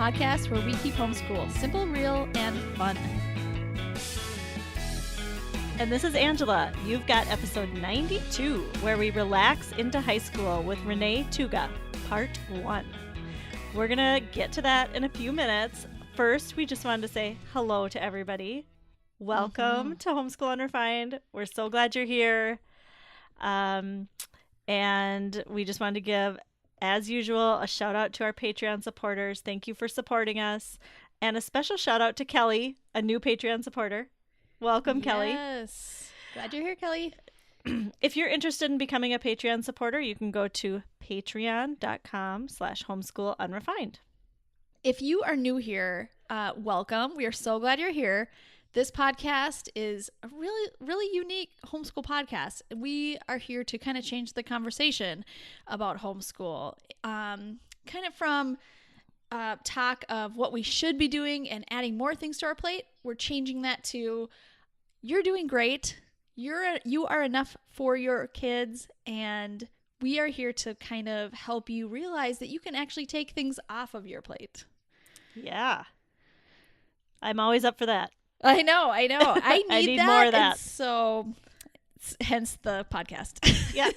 podcast where we keep homeschool simple, real, and fun. And this is Angela. You've got episode 92, where we relax into high school with Renee Tougas, part 1. We're going to get to that in a few minutes. First, we just wanted to say hello to everybody. Welcome to Homeschool Unrefined. We're so glad you're here. And we just wanted to give, as usual, a shout out to our Patreon supporters. Thank you for supporting us. And a special shout out to Kelly, a new Patreon supporter. Welcome, Kelly. Yes. Glad you're here, Kelly. If you're interested in becoming a Patreon supporter, you can go to patreon.com/homeschoolunrefined. If you are new here, welcome. We are so glad you're here. This podcast is a really, really unique homeschool podcast. We are here to kind of change the conversation about homeschool. Kind of from talk of what we should be doing and adding more things to our plate. We're changing that to, you're doing great. You are enough for your kids, and we are here to kind of help you realize that you can actually take things off of your plate. Yeah. I'm always up for that. I know. I need that, more of that. So, hence the podcast. Yeah.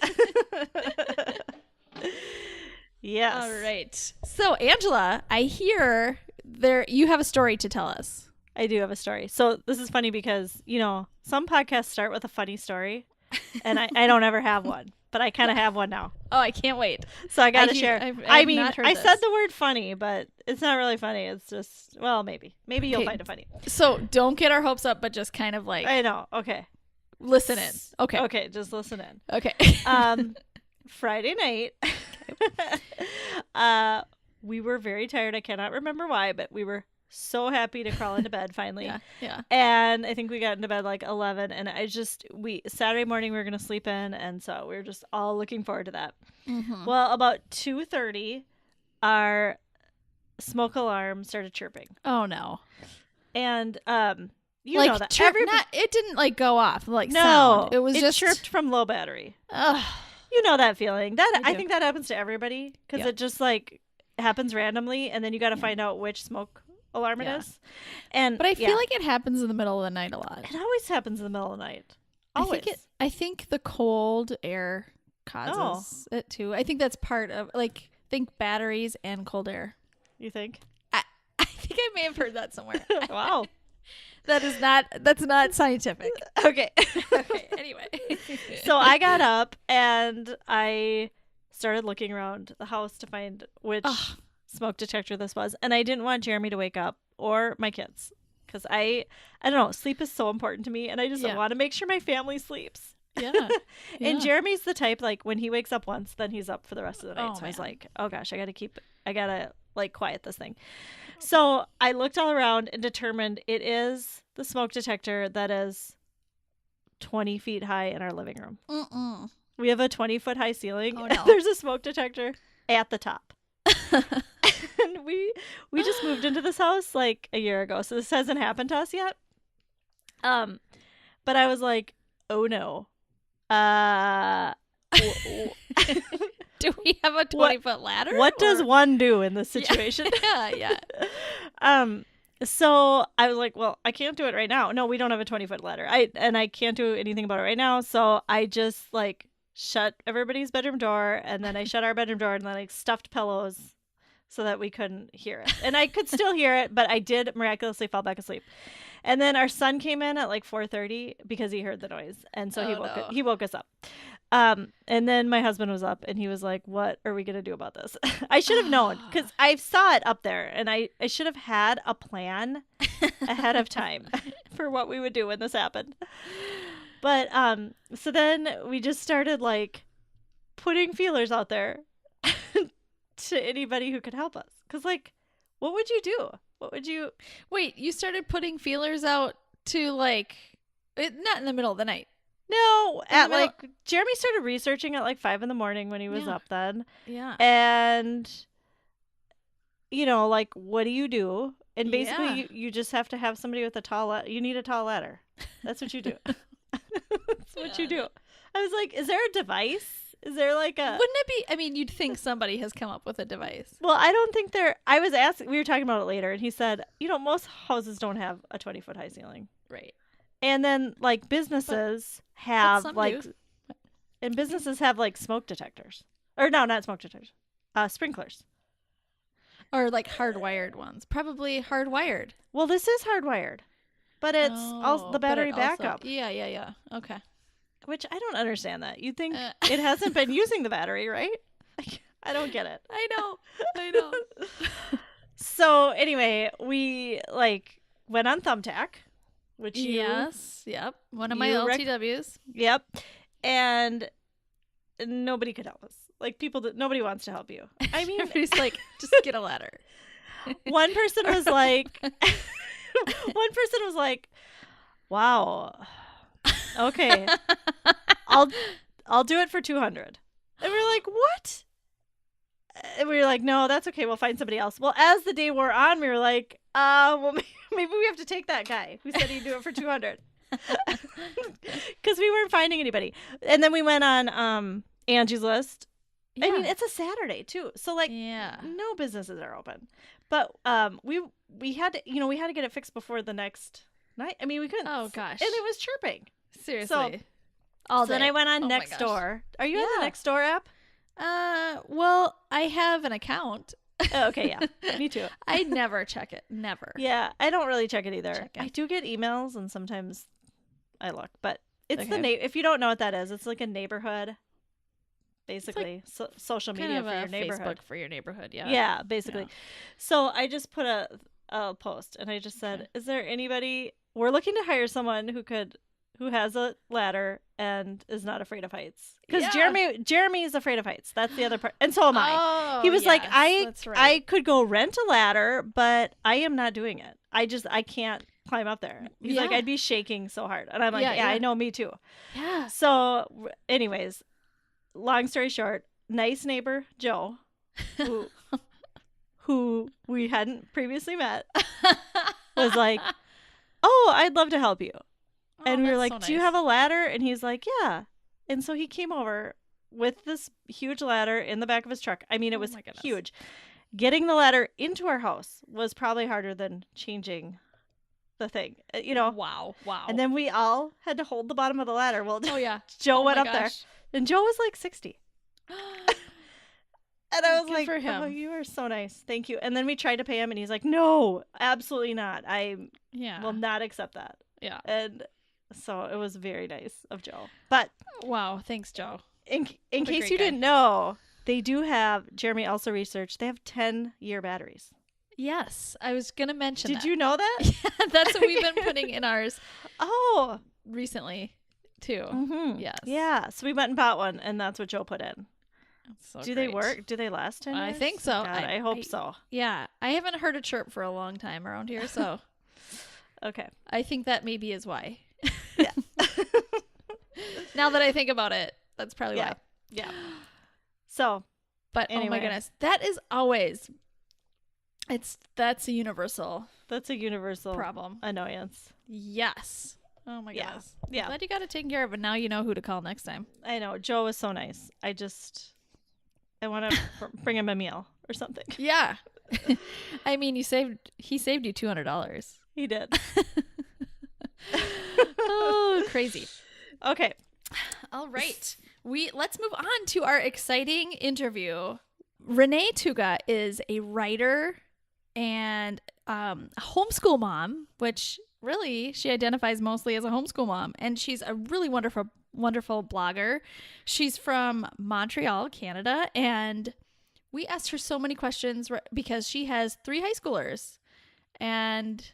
Yes. All right. So, Angela, I hear you have a story to tell us. I do have a story. So this is funny because, some podcasts start with a funny story, and I don't ever have one, but I kind of have one now. Oh, I can't wait. So I got to share. I mean, I said the word funny, but it's not really funny. It's just, well, maybe you'll find it funny. So don't get our hopes up, but just kind of like. I know. Okay. Listen in. Okay. Okay. Just listen in. Okay. Friday night, we were very tired. I cannot remember why, but we were so happy to crawl into bed finally. Yeah. And I think we got into bed like 11, and Saturday morning we were going to sleep in, and so we were just all looking forward to that. Mm-hmm. Well, about 2:30, our smoke alarm started chirping. Oh no. And you like, know that it didn't like go off like no, sound. It was just chirped from low battery. Ugh. You know that feeling. I think that happens to everybody because it just like happens randomly, and then you got to find out which smoke alarm it is. But I feel like it happens in the middle of the night a lot. It always happens in the middle of the night. Always. I think the cold air causes it too. I think that's part of think batteries and cold air. You think? I think I may have heard that somewhere. Wow. That's not scientific. Okay. Okay. Anyway. So I got up and I started looking around the house to find which smoke detector this was, and I didn't want Jeremy to wake up or my kids because I don't know, sleep is so important to me, and I just want to make sure my family sleeps. Yeah. And Jeremy's the type, like, when he wakes up once, then he's up for the rest of the night. So I was man. like, oh gosh, I gotta like quiet this thing. So I looked all around and determined it is the smoke detector that is 20 feet high in our living room. Mm-mm. We have a 20-foot high ceiling. Oh, And no. there's a smoke detector at the top. And we just moved into this house like a year ago, so this hasn't happened to us yet. But I was like, oh no. Do we have a 20-foot ladder? What does one do in this situation? Yeah. So I was like, well, I can't do it right now. No, we don't have a 20-foot ladder. I can't do anything about it right now. So I just like shut everybody's bedroom door, and then I shut our bedroom door, and then I stuffed pillows so that we couldn't hear it. And I could still hear it, but I did miraculously fall back asleep. And then our son came in at like 4:30 because he heard the noise, and so he woke us up. And then my husband was up, and he was like, what are we going to do about this? I should have known because I saw it up there, and I should have had a plan ahead of time for what we would do when this happened. But so then we just started like putting feelers out there to anybody who could help us. Because like, what would you do? Wait, you started putting feelers out to not in the middle of the night. No, Jeremy started researching at like 5 a.m. when he was up then. Yeah. And, like, what do you do? And basically you just have to have somebody with a tall you need a tall ladder. That's what you do. That's what you do. I was like, is there a device Is there like a... Wouldn't it be? I mean, you'd think somebody has come up with a device. Well, I don't think there... I was asking... We were talking about it later, and he said, most houses don't have a 20-foot high ceiling. Right. And then, like, businesses have, some like... do. And businesses have, like, smoke detectors. Or, no, not smoke detectors. Sprinklers. Or like hardwired ones. Probably hardwired. Well, this is hardwired. But it's also the battery backup. Yeah. Okay. Which I don't understand that. You'd think it hasn't been using the battery, right? I don't get it. I know. So anyway, we went on Thumbtack, which yep, one of my LTWs. Yep, and nobody could help us. Like nobody wants to help you. I mean, everybody's like, just get a ladder. One person was like, wow. Okay, I'll do it for 200. And we were like, what? And we were like, no, that's okay. We'll find somebody else. Well, as the day wore on, we were like, well, maybe we have to take that guy who said he'd do it for 200. Because we weren't finding anybody. And then we went on Angie's List. Yeah. I mean, it's a Saturday too. So no businesses are open. But we had to get it fixed before the next night. I mean, we couldn't. Oh gosh. And it was chirping. Seriously. So then I went on Nextdoor. Are you on the Nextdoor app? Well, I have an account. Oh, okay, yeah. Me too. I never check it. Never. Yeah, I don't really check it either. I do get emails and sometimes I look, but it's if you don't know what that is, it's like a neighborhood. Basically, like social media for your neighborhood. Facebook for your neighborhood, yeah. Yeah, basically. Yeah. So I just put a post and I just said, is there anybody, we're looking to hire someone who has a ladder and is not afraid of heights. Because Jeremy is afraid of heights. That's the other part. And so am I. Oh, he was like, that's right. I could go rent a ladder, but I am not doing it. I can't climb up there. He's like, I'd be shaking so hard. And I'm like, yeah, I know, me too. Yeah. So anyways, long story short, nice neighbor Joe, who we hadn't previously met, was like, oh, I'd love to help you. And we were like, do you have a ladder? And he's like, yeah. And so he came over with this huge ladder in the back of his truck. I mean, it was huge. Getting the ladder into our house was probably harder than changing the thing, Wow. And then we all had to hold the bottom of the ladder. Well, Joe went up there. And Joe was like 60. And I was like, for him. Oh, you are so nice. Thank you. And then we tried to pay him and he's like, no, absolutely not. I will not accept that. Yeah. And so it was very nice of Joe. But wow, thanks, Joe. In case you didn't know, they do have, Jeremy also researched, they have 10-year batteries. Yes, I was going to mention Did you know that? Yeah, that's what we've been putting in ours. Oh. Recently, too. Mm-hmm. Yes. Yeah, so we went and bought one, and that's what Joe put in. Do they work? Do they last 10 years? I think so. God, I hope so. Yeah, I haven't heard a chirp for a long time around here, so. Okay. I think that maybe is why. Yeah. Now that I think about it, that's probably why. Yeah. So, but anyway. Oh my goodness, that is always. That's a universal. That's a universal problem. Annoyance. Yes. Oh my goodness. Yeah. Glad you got it taken care of, and now you know who to call next time. I know. Joe was so nice. I want to bring him a meal or something. Yeah. I mean, he saved you $200. He did. Oh, crazy. Okay. All right. Let's move on to our exciting interview. Renee Tougas is a writer and a homeschool mom, which really she identifies mostly as a homeschool mom. And she's a really wonderful blogger. She's from Montreal, Canada. And we asked her so many questions because she has 3 high schoolers and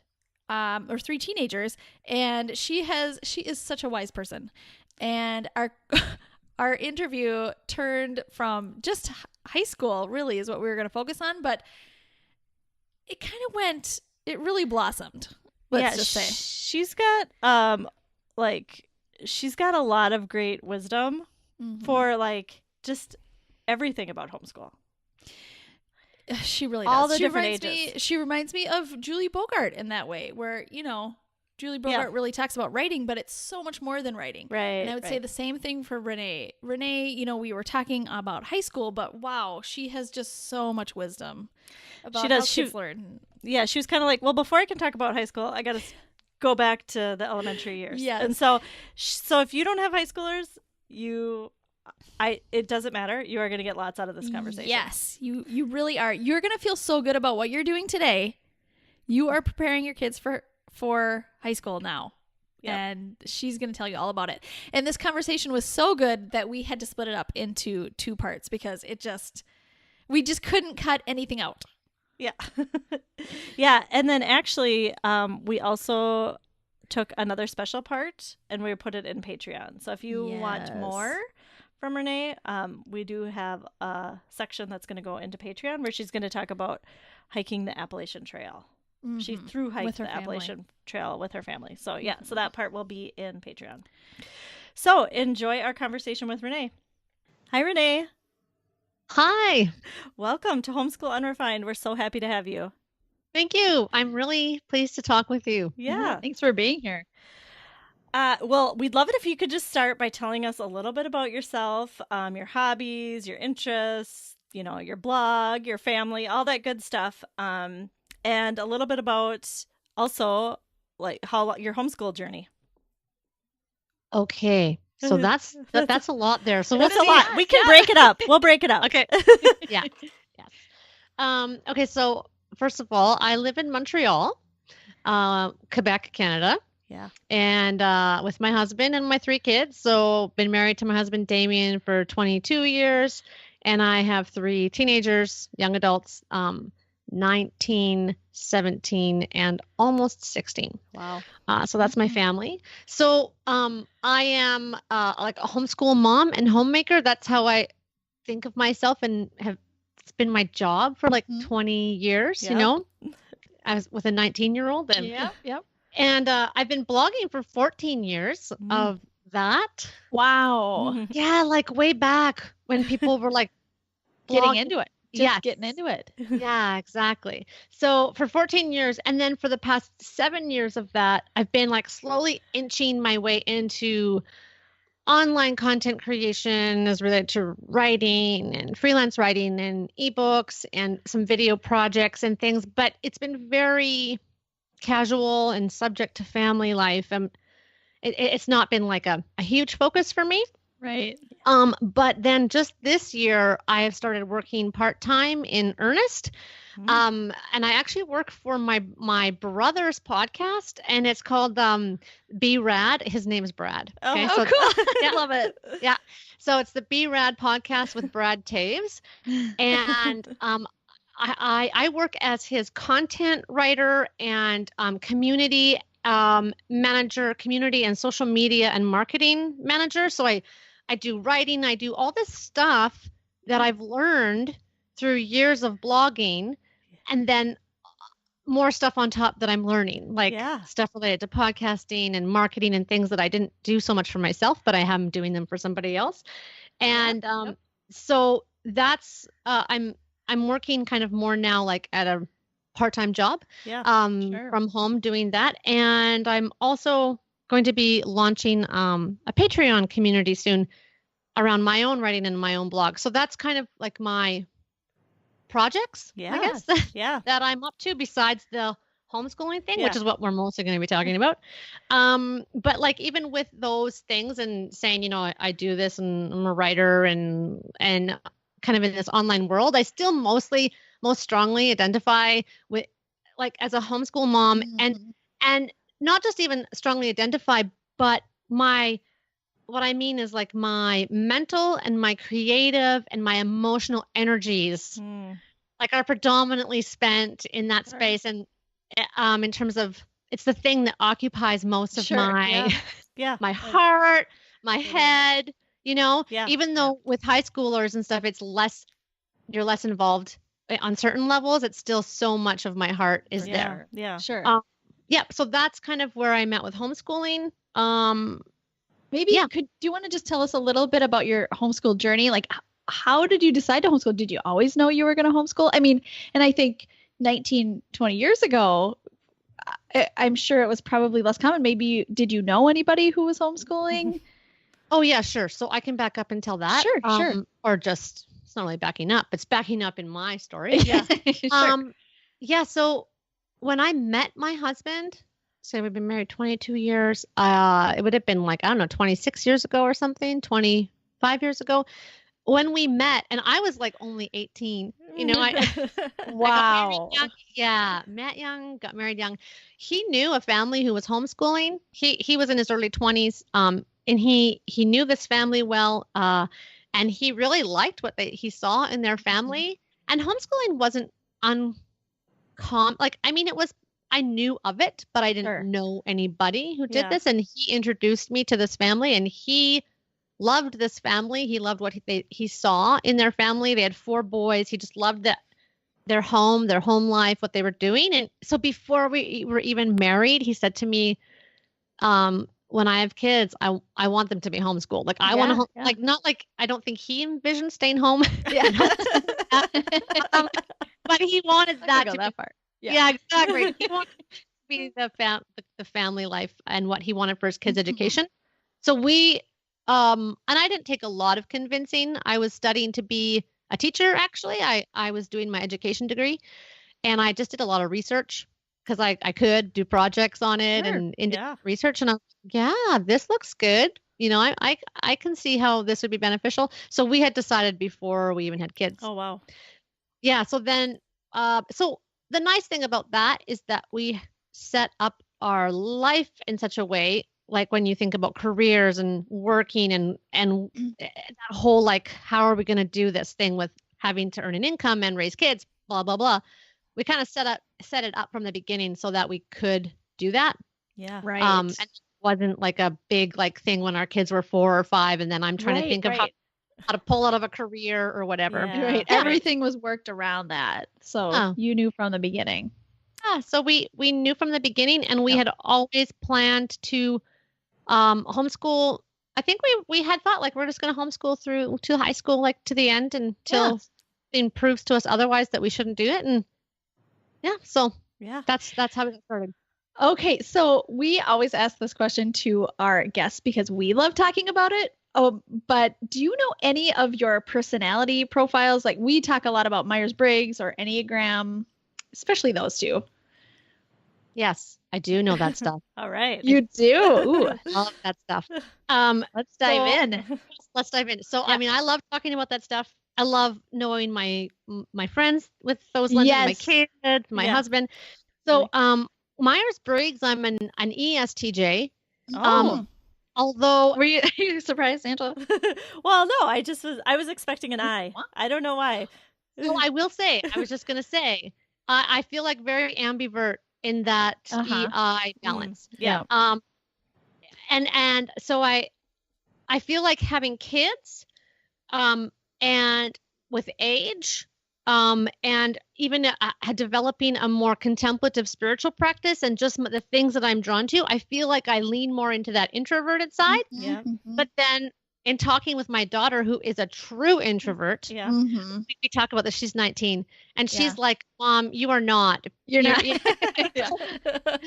or 3 teenagers. And she is such a wise person. And our interview turned from just high school, really, is what we were going to focus on, but it really blossomed. Let's just say she's got she's got a lot of great wisdom for just everything about homeschool. She really all does. The different ages. She reminds me of Julie Bogart in that way, where Julie Bogart really talks about writing, but it's so much more than writing. Right. And I would say the same thing for Renee. Renee, you know, we were talking about high school, but wow, she has just so much wisdom about how kids learn. Yeah, she was kind of like, well, before I can talk about high school, I got to go back to the elementary years. Yes. And so if you don't have high schoolers, it doesn't matter. You are going to get lots out of this conversation. Yes, you really are. You're going to feel so good about what you're doing today. You are preparing your kids for high school now. Yep. And she's going to tell you all about it. And this conversation was so good that we had to split it up into 2 parts because we just couldn't cut anything out. Yeah. Yeah. And then actually, we also took another special part and we put it in Patreon. So if you want more from Renee, we do have a section that's going to go into Patreon where she's going to talk about hiking the Appalachian Trail. Mm-hmm. She hiked the Appalachian Trail with her family. So yeah, so that part will be in Patreon. So enjoy our conversation with Renee. Hi, Renee. Hi. Welcome to Homeschool Unrefined. We're so happy to have you. Thank you. I'm really pleased to talk with you. Yeah. Thanks for being here. Well, we'd love it if you could just start by telling us a little bit about yourself, your hobbies, your interests, you know, your blog, your family, all that good stuff. And a little bit about also like how your homeschool journey. Okay. So that's a lot there. So that's a lot. We can break it up. We'll break it up. Okay. Yeah. Yes. Okay. So first of all, I live in Montreal, Quebec, Canada. Yeah. And with my husband and my 3 kids. So been married to my husband, Damien, for 22 years. And I have 3 teenagers, young adults, 19, 17, and almost 16. Wow. So that's my family. So I am like a homeschool mom and homemaker. That's how I think of myself, and it's been my job for like 20 years, you know. I was with a 19-year-old. Yep. And I've been blogging for 14 years of that. Wow. Mm-hmm. Yeah, like way back when people were like getting into it. Getting into it. Yeah, exactly. So for 14 years, and then for the past 7 years of that, I've been like slowly inching my way into online content creation as related to writing and freelance writing and ebooks and some video projects and things. But it's been very casual and subject to family life. It's not been like a huge focus for me. Right. But then just this year, I have started working part-time in earnest. And I actually work for my brother's podcast, and it's called Be Rad. His name is Brad. Okay? Oh, cool. Yeah. Love it. Yeah. So it's the Be Rad podcast with Brad Taves. And I work as his content writer and community manager, community and social media and marketing manager. So I do writing, I do all this stuff that I've learned through years of blogging, and then more stuff on top that I'm learning, like stuff related to podcasting and marketing and things that I didn't do so much for myself, but I am doing them for somebody else. And so that's I'm working kind of more now like at a part-time job from home doing that. And I'm also going to be launching a Patreon community soon around my own writing and my own blog. So that's kind of like my projects, I guess, that I'm up to besides the homeschooling thing, which is what we're mostly going to be talking about. But like even with those things and saying, you know, I do this and I'm a writer and kind of in this online world, I still most strongly identify with like as a homeschool mom and not just even strongly identify, but what I mean is like my mental and my creative and my emotional energies like are predominantly spent in that space. And in terms of, it's the thing that occupies most of my heart, my head, you know, even though with high schoolers and stuff, you're less involved on certain levels. It's still so much of my heart is there. Yeah. Sure. So that's kind of where I'm at with homeschooling. Maybe do you want to just tell us a little bit about your homeschool journey? Like, how did you decide to homeschool? Did you always know you were going to homeschool? I mean, and I think 19, 20 years ago, I'm sure it was probably less common. Maybe did you know anybody who was homeschooling? Oh yeah, sure. So I can back up and tell that. Sure. Or just, it's not really backing up, it's backing up in my story. Yeah. Sure. Yeah. So when I met my husband, so we've been married 22 years. It would have been like, I don't know, 26 years ago or something, 25 years ago when we met, and I was like only 18. You know, I Wow. got married young. Yeah, met young, got married young. He knew a family who was homeschooling. He was in his early 20s. And he knew this family well. And he really liked what he saw in their family. And homeschooling wasn't uncommon. Like, I mean, it was. I knew of it, but I didn't know anybody who did this. And he introduced me to this family, and he loved this family. He loved what he saw in their family. They had 4 boys. He just loved their home life, what they were doing. And so before we were even married, he said to me, when I have kids, I want them to be homeschooled. Like I want to, like, not like, I don't think he envisioned staying home. Yeah. But he wanted that to that be, part. yeah, exactly. He wanted to be the family life and what he wanted for his kids' education. So we, and I didn't take a lot of convincing. I was studying to be a teacher. Actually, I was doing my education degree, and I just did a lot of research because I could do projects on it and research. And I'm like, yeah, this looks good. You know, I can see how this would be beneficial. So we had decided before we even had kids. Oh, wow. Yeah. So then, so the nice thing about that is that we set up our life in such a way, like when you think about careers and working and that whole, like, how are we going to do this thing with having to earn an income and raise kids, blah, blah, blah. We kind of set it up from the beginning so that we could do that. Yeah. Right. And it wasn't like a big like thing when our kids were 4 or 5, and then I'm trying to think of how to pull out of a career or whatever. Yeah. Right. Everything was worked around that. So you knew from the beginning. Yeah. So we knew from the beginning, and we had always planned to homeschool. I think we had thought, like, we're just going to homeschool through to high school, like to the end, until it proves to us otherwise that we shouldn't do it. And so that's how it started. Okay, so we always ask this question to our guests because we love talking about it. Oh, but do you know any of your personality profiles? Like, we talk a lot about Myers-Briggs or Enneagram, especially those two. Yes, I do know that stuff. All right. You do? Ooh. I love that stuff. Let's dive in. Let's dive in. So, I mean, I love talking about that stuff. I love knowing my friends with those lenses, my kids, my husband. So, Myers-Briggs, I'm an ESTJ. Although, were you surprised, Angela? Well, no, I was expecting an I. I don't know why. So I will say, I was just going to say, I feel like very ambivert in that EI balance. Yeah. And so I feel like having kids, and with age, and even developing a more contemplative spiritual practice and just the things that I'm drawn to, I feel like I lean more into that introverted side. Yeah. But then in talking with my daughter, who is a true introvert, we talk about this. She's 19, and she's like, "Mom, you are not. You're not." Because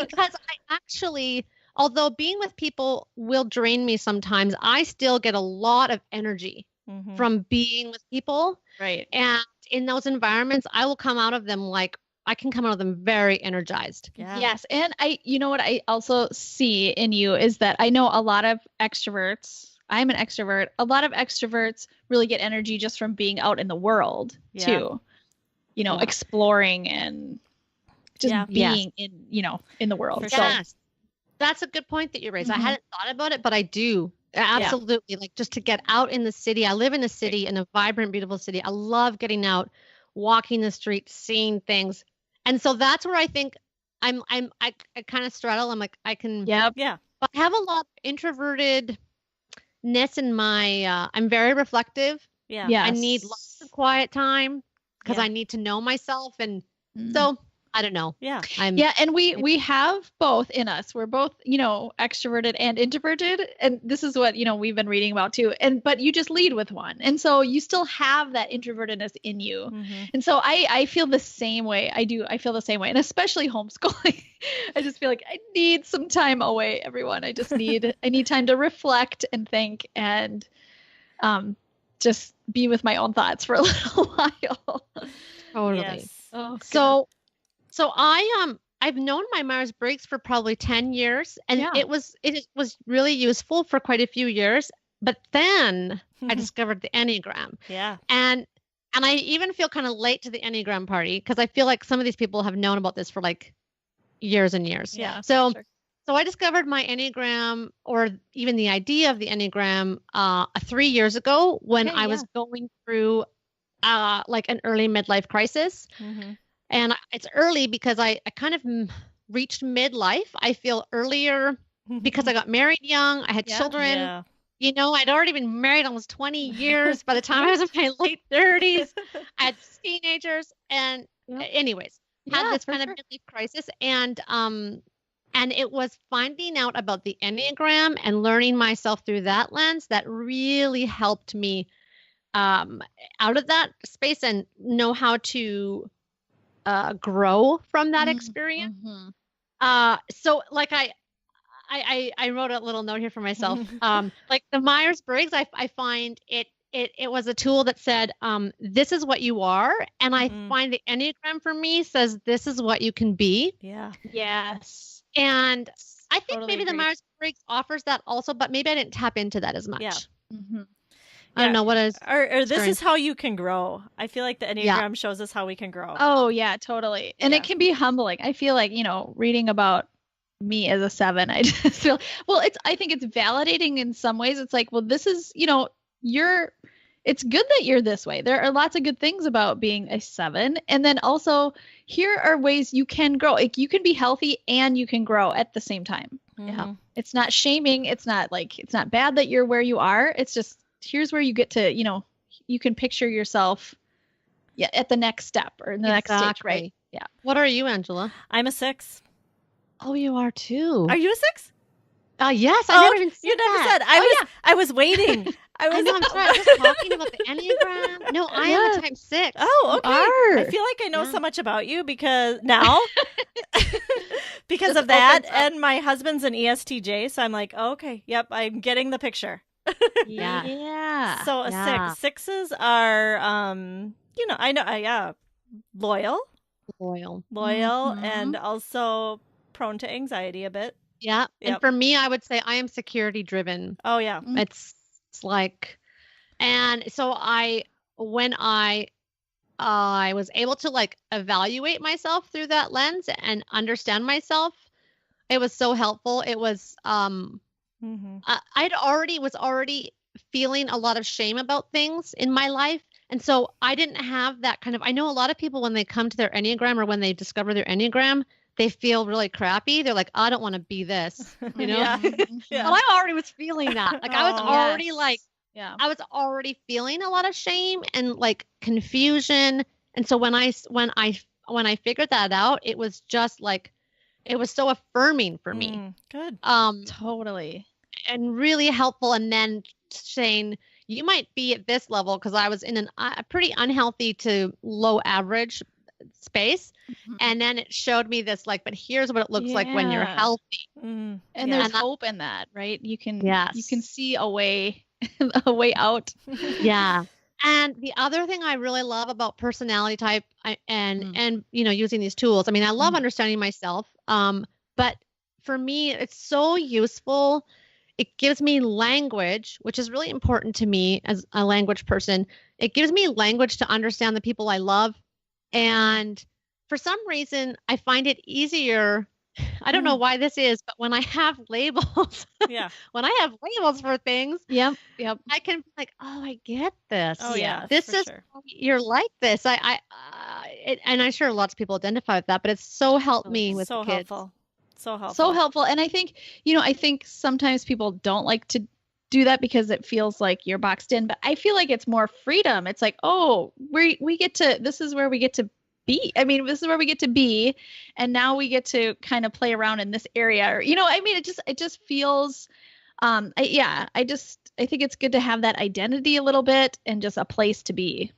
I actually, although being with people will drain me sometimes, I still get a lot of energy from being with people. Right. And in those environments, I will come out of them like, I can come out of them very energized. Yeah. Yes. And you know what I also see in you is that I know a lot of extroverts. I'm an extrovert. A lot of extroverts really get energy just from being out in the world too. You know, exploring and just being in the world. Yes. That's a good point that you raised. I hadn't thought about it, but I do. Absolutely. Like, just to get out in the city. I live in a city, in a vibrant, beautiful city. I love getting out, walking the streets, seeing things. And so that's where I think I kind of straddle. I'm like, I can, but I have a lot of introvertedness in my, I'm very reflective. Yeah. I need lots of quiet time because I need to know myself. And so I don't know. Yeah. Yeah, and we have both in us. We're both, extroverted and introverted, and this is what, we've been reading about too. But you just lead with one. And so you still have that introvertedness in you. Mm-hmm. And so I feel the same way. I feel the same way. And especially homeschooling. I just feel like I need some time away, everyone. I need time to reflect and think and just be with my own thoughts for a little while. Totally. Yes. Oh, So I've known my Myers-Briggs for probably 10 years, and Yeah. it was really useful for quite a few years. But then I discovered the Enneagram, Yeah. and I even feel kind of late to the Enneagram party because I feel like some of these people have known about this for like years and years. Yeah. So sure. so I discovered my Enneagram, or even the idea of the Enneagram, 3 years ago when Okay, I was going through like an early midlife crisis. Mm-hmm. And it's early because I kind of reached midlife. I feel earlier because I got married young. I had Yeah. children. Yeah. I'd already been married almost 20 years by the time I was in my late 30s. I had teenagers, and anyways, had this for kind sure. of midlife crisis, and it was finding out about the Enneagram and learning myself through that lens that really helped me out of that space and know how to grow from that experience. Mhm. So like I wrote a little note here for myself. Like the Myers-Briggs, I find it was a tool that said, this is what you are. And I find the Enneagram for me says, this is what you can be. Yeah. Yes. And I think Totally maybe the agree. Myers-Briggs offers that also, but maybe I didn't tap into that as much. Yeah. Mhm. I don't know what is. Or this Sorry. is how you can grow. I feel like the Enneagram shows us how we can grow. Oh, yeah, totally. And Yeah. it can be humbling. I feel like, reading about me as a 7, I just feel, I think it's validating in some ways. It's like, well, this is, it's good that you're this way. There are lots of good things about being a 7. And then also, here are ways you can grow. Like, you can be healthy and you can grow at the same time. Mhm. It's not shaming. It's not bad that you're where you are. It's just, here's where you get to, you can picture yourself at the next step or in the next stage, right? Exactly. Yeah. What are you, Angela? I'm a 6. Oh, you are too. Are you a 6? Yes, I never even said You never that. said. I was waiting. I know, I'm sorry. I was just talking about the Enneagram. No, I am a type 6. Oh, okay. are. I feel like I know Yeah. so much about you because now, because Just of that, opens up. and my husband's an ESTJ, so I'm like, oh, okay, yep, I'm getting the picture. Yeah. Yeah. So a Yeah. 6. 6s are, I know, loyal, Loyal. and also prone to anxiety a bit. Yeah. And Yep. for me, I would say I am security driven. Oh yeah. It's like, and so when I was able to like evaluate myself through that lens and understand myself, it was so helpful. It was, Mm-hmm. was already feeling a lot of shame about things in my life. And so I didn't have that kind of, I know a lot of people when they come to their Enneagram or when they discover their Enneagram, they feel really crappy. They're like, I don't want to be this, you know? Yeah. Yeah. Well, I already was feeling that. Like I was Oh. already Yes. like, Yeah. I was already feeling a lot of shame and like confusion. And so when I figured that out, it was just like, it was so affirming for me. Good. Totally. And really helpful. And then saying, you might be at this level, because I was in a pretty unhealthy to low average space. Mhm. And then it showed me this, like, but here's what it looks like when you're Yeah. healthy. Mm. And Yeah. there's And that- hope in that, right? You can Yes. see a way a way out. Yeah. And the other thing I really love about personality type and using these tools, I mean, I love understanding myself. But for me, it's so useful. It gives me language, which is really important to me as a language person. It gives me language to understand the people I love. And for some reason, I find it easier. I don't know why this is, but when I have labels, Yeah. when I have labels for things, Yep. I can be like, oh, I get this. Oh yeah. This for is sure. you're like this. And I'm sure lots of people identify with that, but it's so helped me with so the kids. helpful. So helpful. So helpful. And I think, I think sometimes people don't like to do that because it feels like you're boxed in, but I feel like it's more freedom. It's like, oh, we get to, this is where we get to be. I mean, this is where we get to be, and now we get to kind of play around in this area. Or, I mean, it just feels, I think it's good to have that identity a little bit and just a place to be.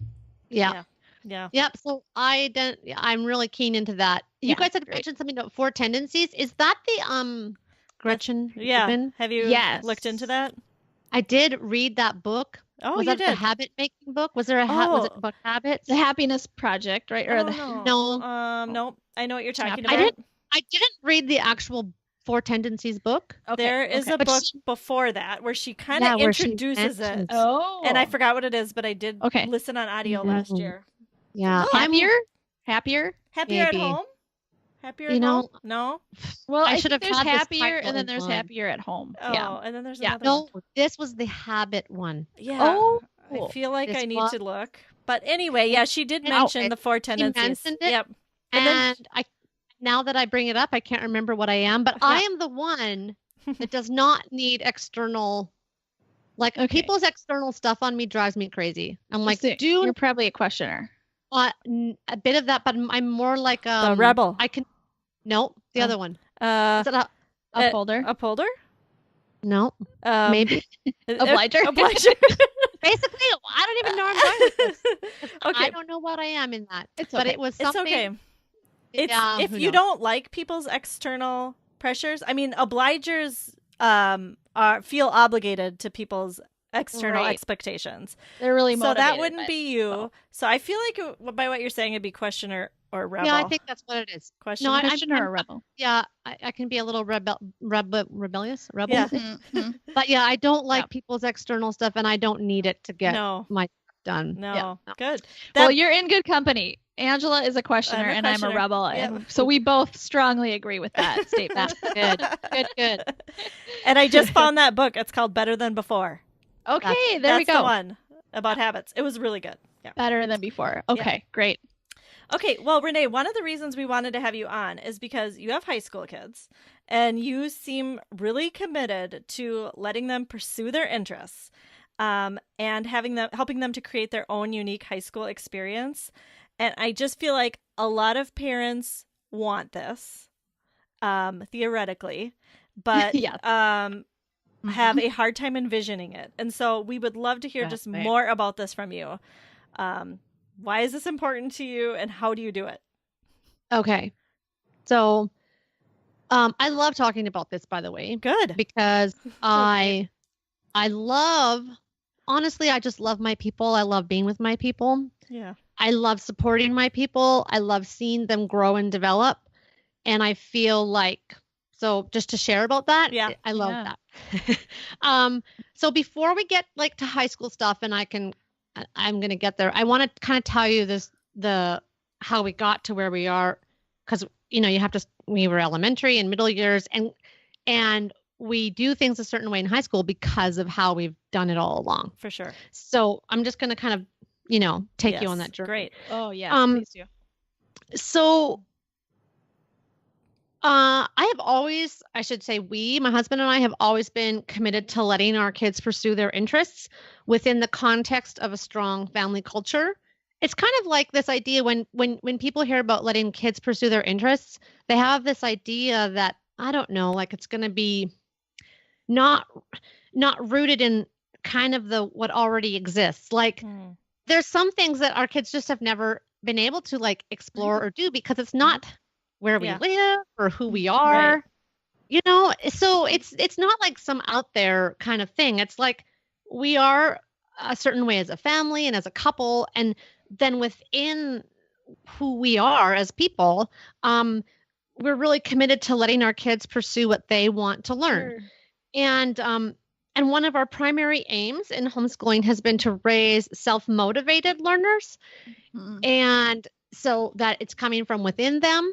Yeah. Yeah. Yep. So I'm really keen into that. You Yeah, guys had mentioned something about 4 tendencies. Is that the Gretchen? Yeah. Rubin? Have you Yes. looked into that? I did read that book. Oh, was you that the did. habit making book? Was there was it about habits? The Happiness Project, right? Or No. No. I know what you're talking Chapter. about. I didn't read the actual 4 tendencies book. Okay, There is a But book she- before that where she kind of where she introduces it. mentions- Oh. And I forgot what it is, but I did Okay. listen on audio last No. year. Yeah. Happier? Happier Maybe. at home? Happier You at know, home? No? Well, I I should think have there's had this happier, title and then in there's mind. happier at home. Oh, Yeah. and then there's Yeah. another one. No, this was the habit one. Yeah. Oh. I feel like This I need was- to look. But anyway, yeah, she did And- mention the 4 tendencies. mentioned it, Yep. And now that I bring it up, I can't remember what I am, but I am the one that does not need external, like Okay. people's external stuff on me drives me crazy. I'm like, So, dude, you're probably a questioner. a bit of that, but I'm more like The rebel. I can, no, the Oh. other one. Uh, Is it a, Upholder. upholder? no, maybe. Obliger. Obliger. Basically, I don't even know where I'm going with this. Okay. I don't know what I am in that. It's But okay. it was It's something. okay. It's if who you knows? don't like people's external pressures. I mean, obligers feel obligated to people's external Right. expectations. They're really So motivated. that wouldn't be you. So I feel like by what you're saying, it'd be questioner or rebel. Yeah, I think that's what it is. questioner. No, questioner or a rebel. Yeah, I can be a little rebellious. Rebel. Yeah. Mhm. But yeah, I don't like Yeah. people's external stuff, and I don't need it to get No, my stuff done. no, Yeah. good. Well, That- you're in good company. Angela is a questioner, and I'm a questioner. rebel. Yep. And so we both strongly agree with that statement. Good. And I just found that book. It's called Better Than Before. Okay, there That's we go. the one about habits. It was really good. Yeah. Better than before. Okay, great. Okay, well, Renee, one of the reasons we wanted to have you on is because you have high school kids and you seem really committed to letting them pursue their interests and helping them to create their own unique high school experience. And I just feel like a lot of parents want this, theoretically, but Yes. have a hard time envisioning it. And so we would love to hear just Right. more about this from you. Why is this important to you and how do you do it? Okay. So, I love talking about this, by the way, Good. because I love, honestly, I just love my people. I love being with my people. Yeah. I love supporting my people. I love seeing them grow and develop. And I feel like, so just to share about that, Yeah. I love Yeah. that. So before we get like to high school stuff, and I'm going to get there, I want to kind of tell you how we got to where we are. Cause we were elementary and middle years, and we do things a certain way in high school because of how we've done it all along. For sure. So I'm just going to kind of, take you on Yes. that journey. Great. Oh, yeah. Um, Please do. So, I should say my husband and I have always been committed to letting our kids pursue their interests within the context of a strong family culture. It's kind of like this idea when people hear about letting kids pursue their interests, they have this idea that, I don't know, like it's going to be not rooted in kind of what already exists. Like there's some things that our kids just have never been able to like explore or do because it's not where we Yeah. live or who we are. Right. So it's not like some out there kind of thing. It's like we are a certain way as a family and as a couple, and then within who we are as people, we're really committed to letting our kids pursue what they want to learn. And one of our primary aims in homeschooling has been to raise self-motivated learners, and so that it's coming from within them.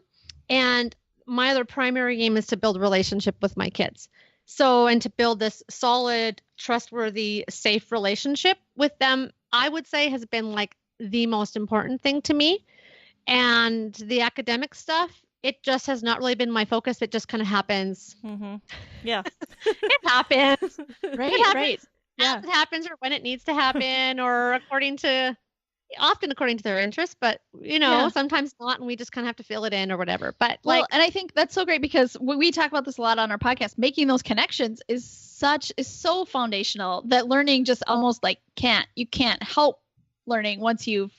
And my other primary aim is to build a relationship with my kids. So, and to build this solid, trustworthy, safe relationship with them, I would say has been like the most important thing to me. And the academic stuff, it just has not really been my focus. It just kind of happens. Mm-hmm. Yeah. It happens. Right, It happens right. as it happens, or when it needs to happen, or according to, often according to their interests, but sometimes not, and we just kind of have to fill it in or whatever. But well, and I think that's so great because we talk about this a lot on our podcast. Making those connections is so foundational that learning just almost like you can't help learning once you've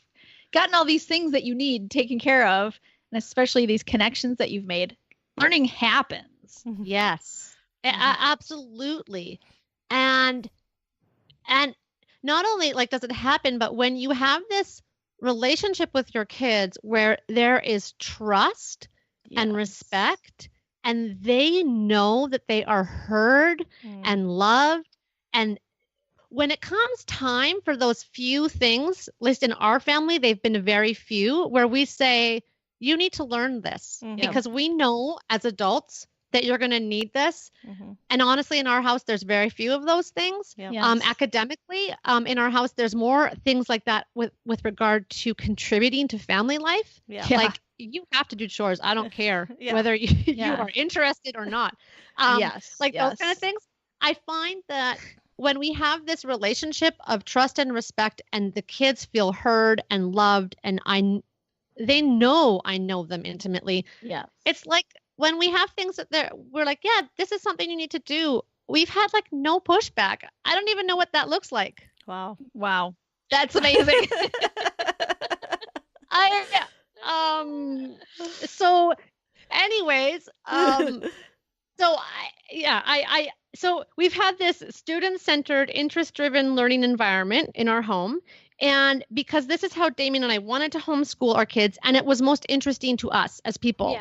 gotten all these things that you need taken care of, and especially these connections that you've made. Learning happens. Yes, absolutely, and not only like does it happen, but when you have this relationship with your kids where there is trust and respect, and they know that they are heard and loved, and when it comes time for those few things, at least in our family, they've been very few, where we say, you need to learn this because we know as adults that you're going to need this. And honestly, in our house, there's very few of those things. Academically, in our house, there's more things like that with regard to contributing to family life. Like you have to do chores. I don't care whether you are interested or not. Like those kind of things. I find that when we have this relationship of trust and respect, and the kids feel heard and loved, and they know I know them intimately. It's like, when we have things that we're like, yeah, this is something you need to do. We've had like no pushback. I don't even know what that looks like. Wow. That's amazing. So anyways, so we've had this student-centered, interest-driven learning environment in our home. And because this is how Damien and I wanted to homeschool our kids, and it was most interesting to us as people.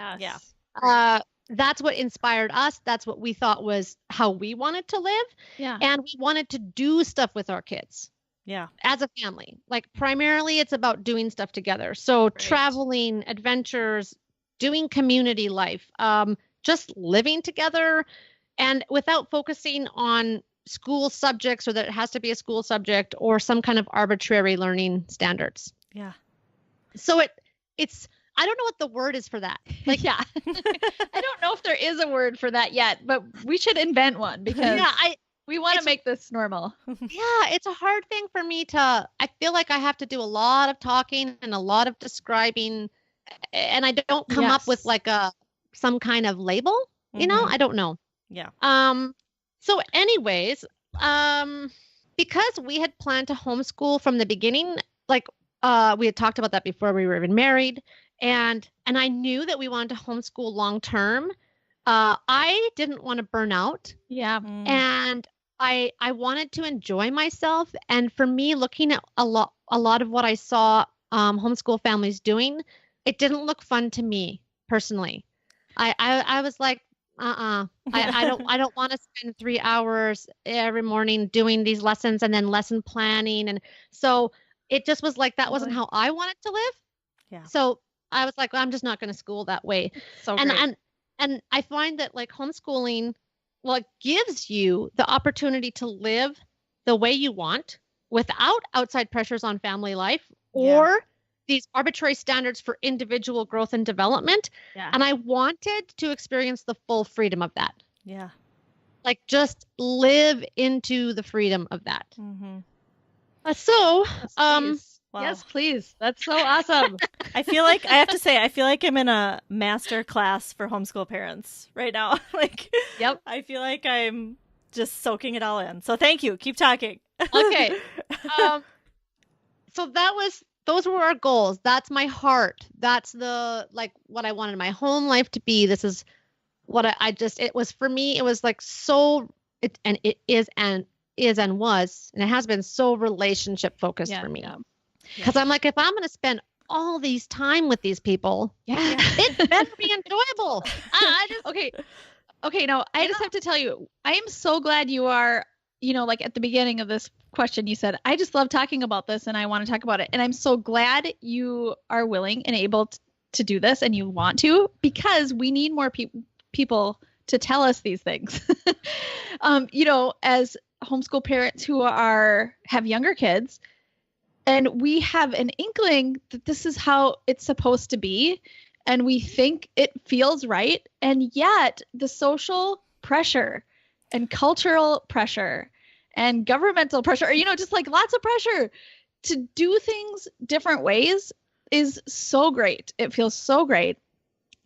That's what inspired us. That's what we thought was how we wanted to live. And we wanted to do stuff with our kids. As a family. Like primarily it's about doing stuff together. So traveling, adventures, doing community life, just living together, and without focusing on school subjects, or that it has to be a school subject or some kind of arbitrary learning standards. So it's I don't know what the word is for that. Like, I don't know if there is a word for that yet, but we should invent one because we want to make this normal. It's a hard thing for me I feel like I have to do a lot of talking and a lot of describing, and I don't come up with like some kind of label, I don't know. So anyways, because we had planned to homeschool from the beginning, like we had talked about that before we were even married, and I knew that we wanted to homeschool long term. I didn't want to burn out. And I wanted to enjoy myself. And for me, looking at a lot of what I saw homeschool families doing, it didn't look fun to me personally. I was like, I don't want to spend 3 hours every morning doing these lessons and then lesson planning. And so it just was like, that wasn't how I wanted to live. So I was like, well, I'm just not going to school that way. And I find that like homeschooling, well, it gives you the opportunity to live the way you want without outside pressures on family life or these arbitrary standards for individual growth and development. And I wanted to experience the full freedom of that. Like just live into the freedom of that. So, yes, please. That's so awesome. I feel like I feel like I'm in a master class for homeschool parents right now. Like, I feel like I'm just soaking it all in. So thank you. Keep talking. Okay. So those were our goals. That's my heart. That's what I wanted my home life to be. This is what it was for me. It was like it is and was, and it has been so relationship focused for me. Because I'm like, if I'm going to spend all these time with these people, it better be enjoyable. Okay. No, I just have to tell you, I am so glad you are, like at the beginning of this question, you said, I just love talking about this and I want to talk about it. And I'm so glad you are willing and able to do this, and you want to, because we need more people to tell us these things. As homeschool parents who have younger kids, and we have an inkling that this is how it's supposed to be, and we think it feels right, and yet the social pressure and cultural pressure and governmental pressure, just like lots of pressure to do things different ways is so great. It feels so great.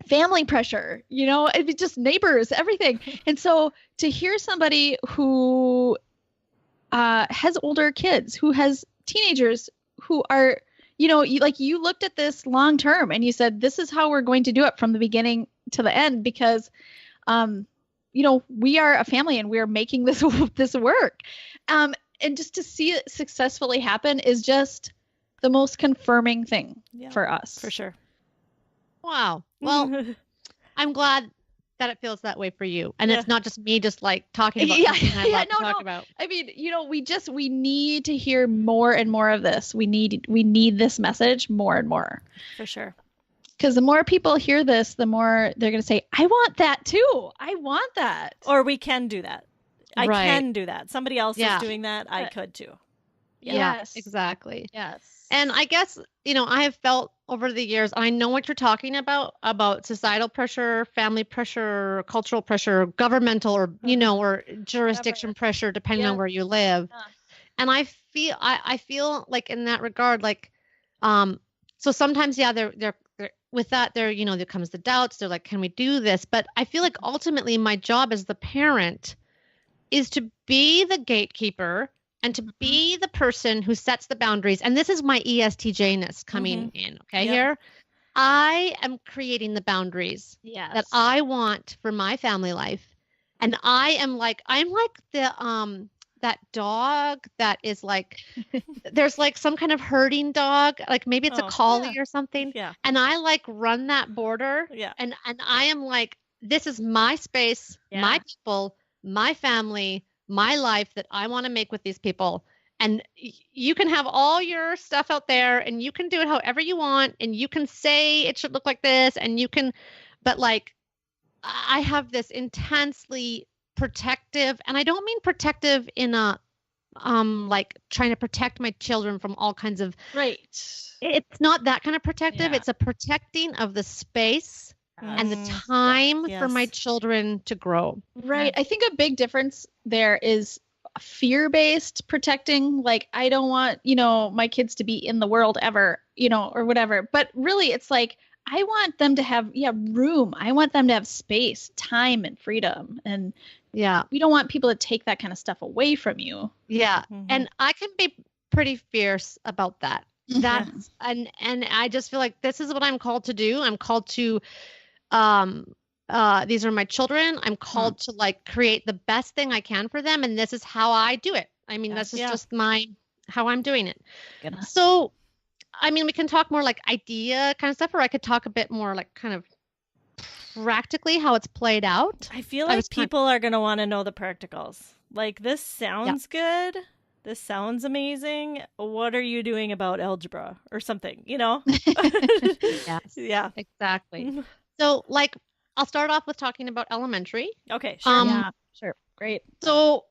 Family pressure, it's just neighbors, everything. And so to hear somebody who has older kids, who has teenagers who are, you looked at this long term and you said, this is how we're going to do it from the beginning to the end, because, we are a family and we're making this work. And just to see it successfully happen is just the most confirming thing for us. For sure. Wow. Well, I'm glad that it feels that way for you. And it's not just me just like talking about something I love to talk about. I mean, we need to hear more and more of this. We need this message more and more. For sure. Because the more people hear this, the more they're going to say, I want that too. I want that. Or we can do that. I Right. can do that. Somebody else is doing that. I could too. Yes. Exactly. Yes. And I guess, I have felt over the years, I know what you're talking about societal pressure, family pressure, cultural pressure, governmental or, or jurisdiction pressure, depending on where you live. And I feel like in that regard, like, so sometimes, they're with that, there comes the doubts. They're like, can we do this? But I feel like ultimately my job as the parent is to be the gatekeeper and to be the person who sets the boundaries. And this is my ESTJ-ness coming in, okay, here. I am creating the boundaries that I want for my family life. And I'm like the that dog that is like, there's like some kind of herding dog, like maybe it's a collie or something. Yeah. And I like run that border. Yeah. And I am like, this is my space, my people, my family, my life that I want to make with these people. And you can have all your stuff out there and you can do it however you want. And you can say it should look like this and but like, I have this intensely protective, and I don't mean protective in a, like trying to protect my children from all kinds of, Right. It's not that kind of protective. Yeah. It's a protecting of the space and the time for my children to grow. Right. I think a big difference there is fear-based protecting. Like, I don't want, my kids to be in the world ever, or whatever. But really, it's like, I want them to have, room. I want them to have space, time, and freedom. And we don't want people to take that kind of stuff away from you. Yeah. Mm-hmm. And I can be pretty fierce about that. That's, and I just feel like this is what I'm called to do. I'm called to, these are my children. I'm called to like create the best thing I can for them. And this is how I do it. I mean, this is just how I'm doing it. Goodness. So, I mean, we can talk more like idea kind of stuff, or I could talk a bit more like kind of practically how it's played out. I feel like people are going to want to know the practicals. Like, this sounds good. This sounds amazing. What are you doing about algebra or something, Yes. Yeah. Exactly. So, like, I'll start off with talking about elementary. Okay. Sure. Sure. Great. So,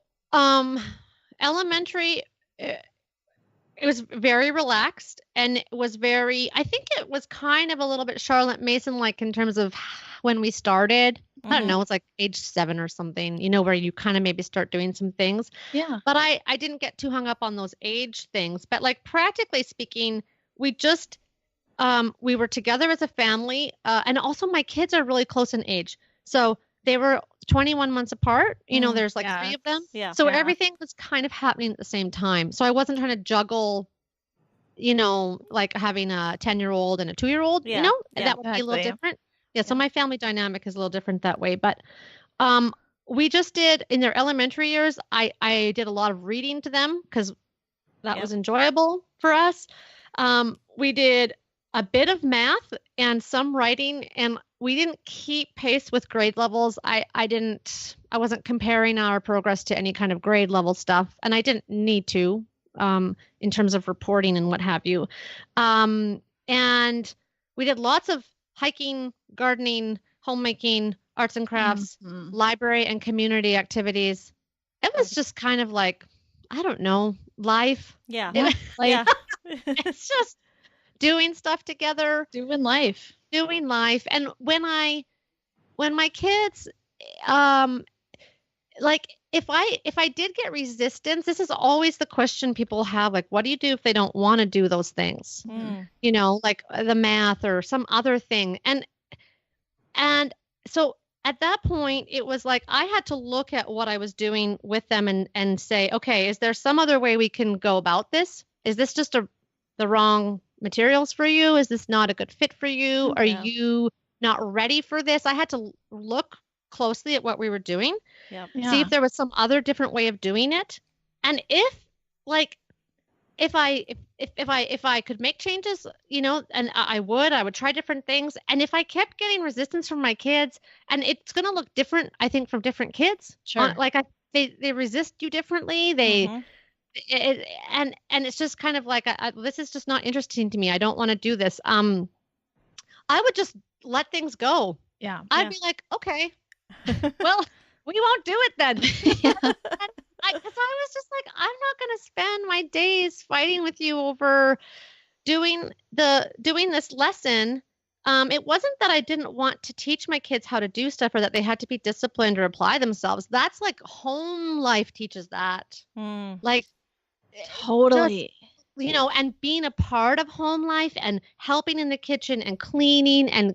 elementary, it was very relaxed, and it was I think it was kind of a little bit Charlotte Mason like in terms of when we started. I don't know, it's like age 7 or something, where you kind of maybe start doing some things. Yeah. But I didn't get too hung up on those age things. But like practically speaking, we just, we were together as a family. And also my kids are really close in age. So they were 21 months apart. There's like 3 of them. Yeah. So everything was kind of happening at the same time. So I wasn't trying to juggle, like having a 10-year-old and a 2-year-old, that would be a little different. Yeah. So my family dynamic is a little different that way. But we just did in their elementary years, I did a lot of reading to them because that was enjoyable for us. We did a bit of math and some writing, and we didn't keep pace with grade levels. I wasn't comparing our progress to any kind of grade level stuff, and I didn't need to in terms of reporting and what have you. And we did lots of hiking, gardening, homemaking, arts and crafts, library and community activities. It was just kind of like, I don't know, life. Yeah. It's just doing stuff together. Doing life. And when my kids, like if I did get resistance, this is always the question people have, like, what do you do if they don't want to do those things? You know, like the math or some other thing. And so at that point, it was like I had to look at what I was doing with them and say, okay, is there some other way we can go about this? Is this just the wrong materials for you? Is this not a good fit for you? Are you not ready for this? I had to look closely at what we were doing, see if there was some other different way of doing it. And if I could make changes, you know, and I would try different things. And if I kept getting resistance from my kids, and it's going to look different, I think, from different kids. Sure. They resist you differently. And it's just kind of like, this is just not interesting to me. I don't want to do this. I would just let things go. Yeah. I'd be like, okay, well, we won't do it then. Because I was just like, I'm not going to spend my days fighting with you over doing this lesson. It wasn't that I didn't want to teach my kids how to do stuff or that they had to be disciplined or apply themselves. That's like home life teaches that. Like totally. Just, you know, and being a part of home life and helping in the kitchen and cleaning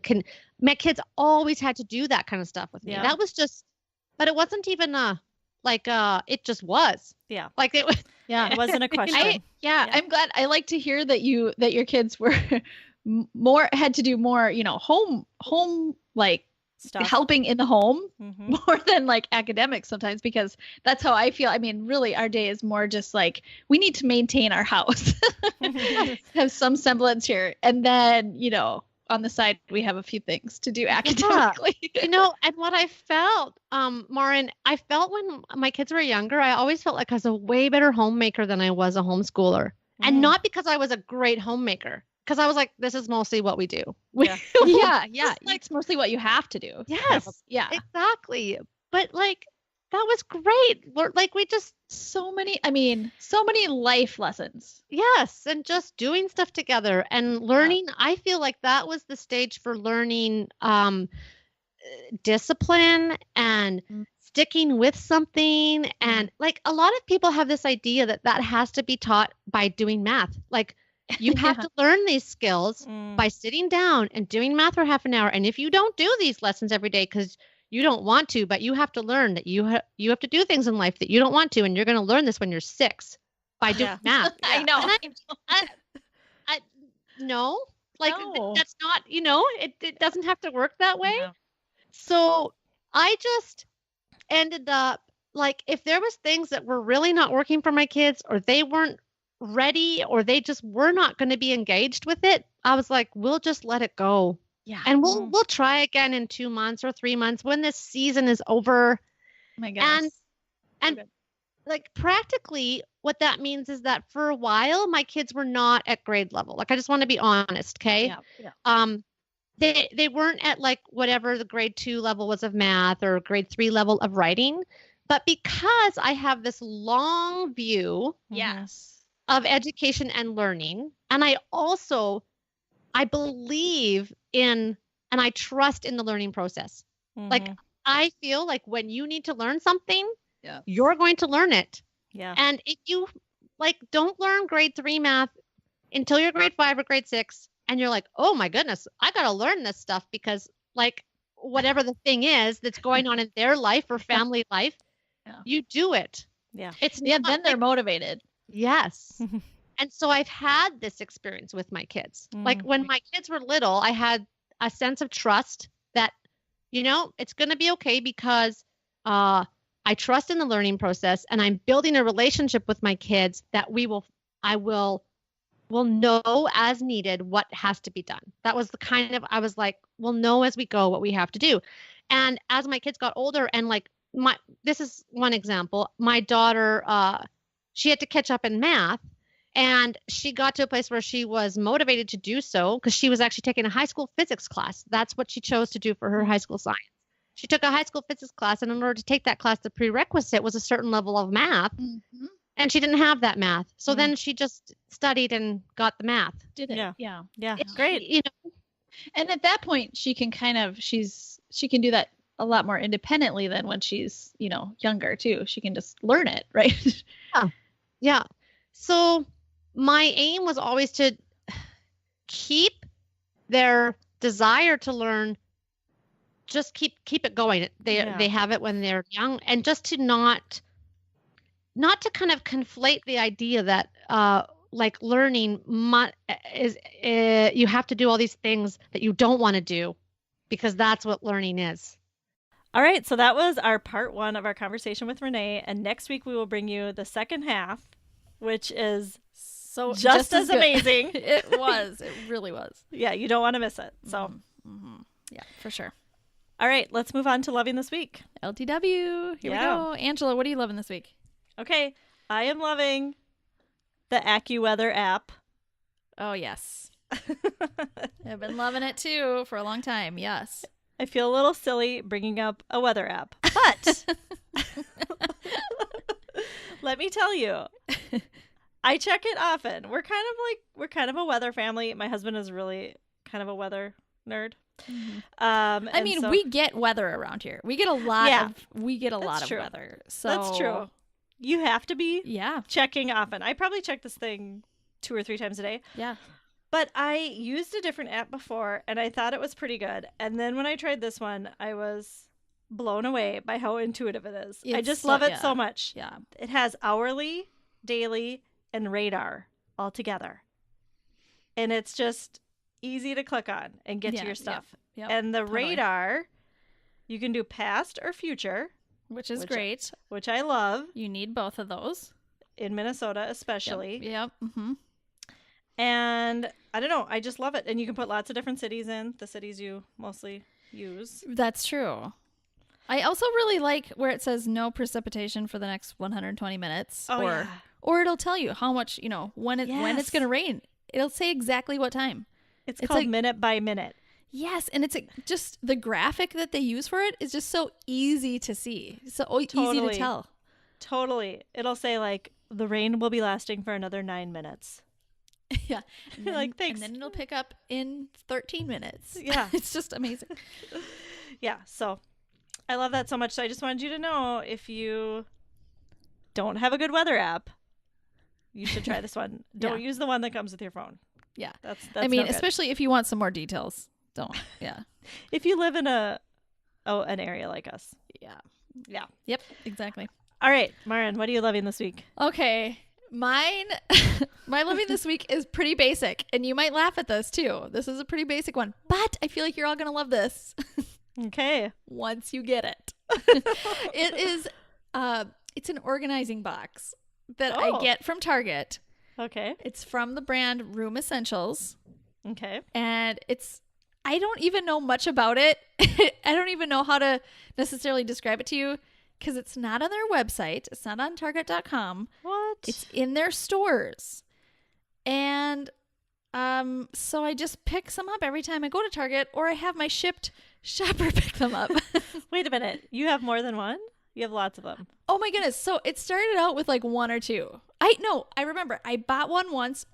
my kids always had to do that kind of stuff with me. That was just, but it wasn't even it just was. Yeah. Like it was. Yeah. It wasn't a question. I'm glad. I like to hear that your kids were had to do more, you know, home like stuff, helping in the home more than like academics sometimes, because that's how I feel. I mean, really our day is more just like, we need to maintain our house, have some semblance here. And then, you know, on the side, we have a few things to do academically. You know, and what I felt, Maren, I felt when my kids were younger, I always felt like I was a way better homemaker than I was a homeschooler. And not because I was a great homemaker, because I was like, this is mostly what we do. Yeah. It's mostly what you have to do. Yes. Yeah. Exactly. But like, that was great. Like we just so many life lessons. Yes. And just doing stuff together and learning. Yeah. I feel like that was the stage for learning discipline and sticking with something. And like a lot of people have this idea that has to be taught by doing math. Like you have to learn these skills by sitting down and doing math for half an hour. And if you don't do these lessons every day because you don't want to, but you have to learn that you have to do things in life that you don't want to, and you're going to learn this when you're 6 by doing math. I know. I no, like that's not, you know, it doesn't have to work that way. No. So I just ended up like, if there was things that were really not working for my kids, or they weren't ready, or they just were not going to be engaged with it, I was like, we'll just let it go. Yeah. And we'll try again in 2 months or 3 months when this season is over. Oh my goodness. And like practically what that means is that for a while my kids were not at grade level. Like I just want to be honest, okay? Yeah. They weren't at like whatever the grade 2 level was of math or grade 3 level of writing, but because I have this long view of education and learning, and I believe in and I trust in the learning process. Like I feel like when you need to learn something, you're going to learn it. Yeah. And if you like don't learn grade 3 math until you're grade 5 or grade 6, and you're like, oh my goodness, I got to learn this stuff because like whatever the thing is that's going on in their life or family life, you do it. Yeah. Then they're motivated. Yes. And so I've had this experience with my kids. Like when my kids were little, I had a sense of trust that, you know, it's going to be okay because I trust in the learning process, and I'm building a relationship with my kids that I will know as needed what has to be done. That was the kind of, I was like, we'll know as we go what we have to do. And as my kids got older, and like this is one example, my daughter, she had to catch up in math. And she got to a place where she was motivated to do so because she was actually taking a high school physics class. That's what she chose to do for her high school science. She took a high school physics class, and in order to take that class, the prerequisite was a certain level of math. And she didn't have that math. So then she just studied and got the math. Did it? Yeah. Great. You know, and at that point, she can kind of, she can do that a lot more independently than when she's, younger too. She can just learn it, right? Yeah. So my aim was always to keep their desire to learn, just keep it going. They have it when they're young, and just to not to kind of conflate the idea that like learning is you have to do all these things that you don't want to do, because that's what learning is. All right, so that was our part 1 of our conversation with Renee, and next week we will bring you the second half, which is just as amazing. It really was. Yeah, you don't want to miss it. So, yeah, for sure. All right, let's move on to loving this week. LTW. Here we go. Angela, what are you loving this week? Okay, I am loving the Accuweather app. Oh, yes. I've been loving it too for a long time. Yes. I feel a little silly bringing up a weather app, but let me tell you, I check it often. We're kind of a weather family. My husband is really kind of a weather nerd. I mean, we get weather around here. We get a lot of true. weather. So that's true. You have to be checking often. I probably check this thing 2 or 3 times a day. Yeah. But I used a different app before, and I thought it was pretty good. And then when I tried this one, I was blown away by how intuitive it is. I just love it so much. Yeah. It has hourly, daily, and radar all together. And it's just easy to click on and get to your stuff. Yep, and the radar, you can do past or future. Which is great. Which I love. You need both of those. In Minnesota, especially. Yep. Mm-hmm. And I don't know. I just love it. And you can put lots of different cities in. The cities you mostly use. That's true. I also really like where it says no precipitation for the next 120 minutes. Or it'll tell you how much, when it's going to rain. It'll say exactly what time. It's called minute by minute. Yes, and it's just the graphic that they use for it is just so easy to see. So easy to tell. Totally. It'll say like the rain will be lasting for another 9 minutes. Yeah. And then, thanks. And then it'll pick up in 13 minutes. Yeah. It's just amazing. Yeah. So I love that so much. So I just wanted you to know, if you don't have a good weather app, you should try this one. Don't use the one that comes with your phone. Yeah. That's especially if you want some more details. Don't. Yeah. If you live in an area like us. Yeah. Yeah. Yep. Exactly. All right, Maren, what are you loving this week? Okay. My loving this week is pretty basic, and you might laugh at this too. This is a pretty basic one, but I feel like you're all going to love this. Okay. Once you get it. It is, it's an organizing box that I get from Target. Okay. It's from the brand Room Essentials. Okay. And I don't even know much about it. I don't even know how to necessarily describe it to you, because it's not on their website. It's not on Target.com. What? It's in their stores. And so I just pick some up every time I go to Target, or I have my Shipt shopper pick them up. Wait a minute. You have more than one? You have lots of them. Oh my goodness. So it started out with like 1 or 2. I remember I bought one once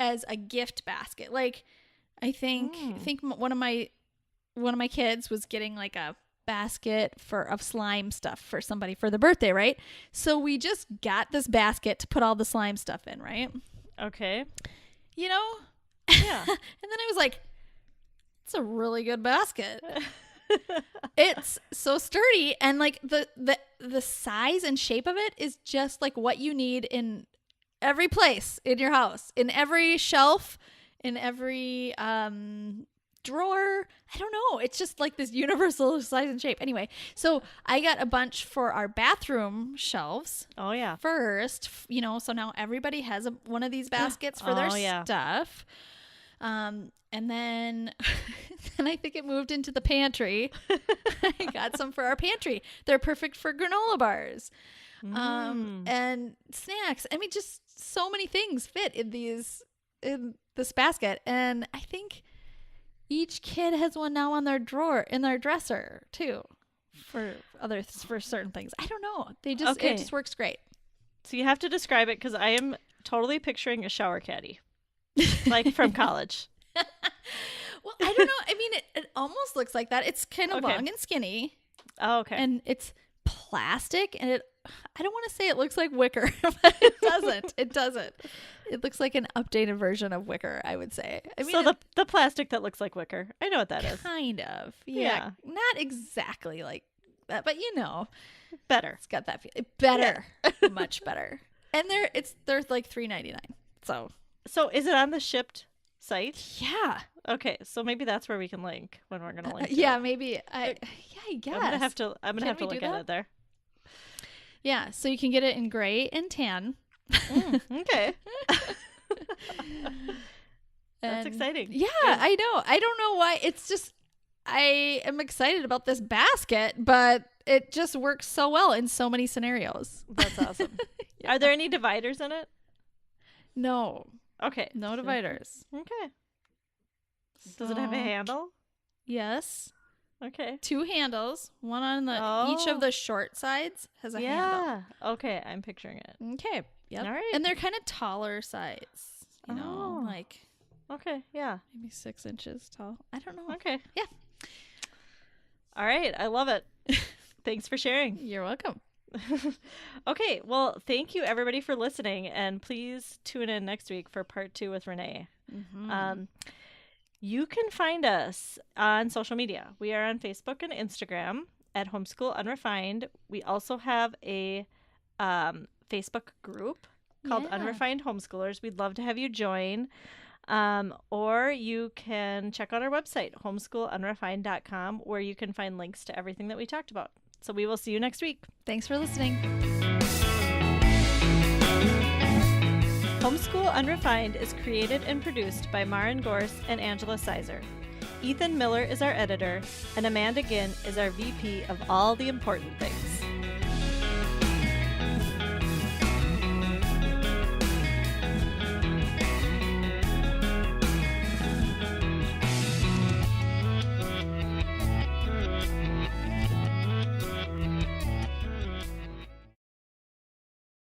as a gift basket. Like I think one of my kids was getting like a basket of slime stuff for somebody for their birthday, right? So we just got this basket to put all the slime stuff in, right? Okay. Yeah. And then I was like, it's a really good basket. It's so sturdy, and like the size and shape of it is just like what you need in every place in your house, in every shelf, in every drawer. I don't know. It's just like this universal size and shape. Anyway, so I got a bunch for our bathroom shelves. Oh yeah. First, so now everybody has one of these baskets for their stuff. And then I think it moved into the pantry. I got some for our pantry. They're perfect for granola bars. And snacks. I mean, just so many things fit in this basket. And I think each kid has one now on their drawer, in their dresser too, for certain things. I don't know. It just works great. So you have to describe it, because I am totally picturing a shower caddy, like from college. Well, I don't know. I mean, it almost looks like that. It's kind of long and skinny. Oh, okay. And it's plastic, and I don't want to say it looks like wicker, but it doesn't. It doesn't. It looks like an updated version of wicker, I would say. I mean, so the plastic that looks like wicker. I know what that is. kind of. Yeah. Not exactly like that, but Better. it's got that feel. Better. Much better. And they're like $3.99. So is it on the Shipped site? Yeah. Okay, so maybe that's where we can link when we're gonna link. To Yeah, it. maybe. I guess. I'm gonna have to Can look we do at that? it there. Yeah, so you can get it in gray and tan. Okay. That's And- exciting. Yeah, I know. I don't know why. It's just I am excited about this basket, but it just works so well in so many scenarios. That's awesome. Are there any dividers in it? No, Okay. no dividers. Okay. Does it have a So- handle? Yes. Okay. 2 handles. One on each Oh. of the short sides has a handle. Okay, I'm picturing it. Okay. Yep. All right. And they're kind of taller sides. Oh. Like Okay, yeah. maybe 6 inches tall. I don't know. Okay. Yeah. All right, I love it. Thanks for sharing. You're welcome. Okay, well, thank you everybody for listening, and please tune in next week for part 2 with Renee. You can find us on social media. We are on Facebook and Instagram at Homeschool Unrefined. We also have a Facebook group called Yeah. Unrefined Homeschoolers. We'd love to have you join. Or you can check out our website, homeschoolunrefined.com, where you can find links to everything that we talked about. So we will see you next week. Thanks for listening. Homeschool Unrefined is created and produced by Maren Gorse and Angela Sizer. Ethan Miller is our editor, and Amanda Ginn is our VP of all the important things.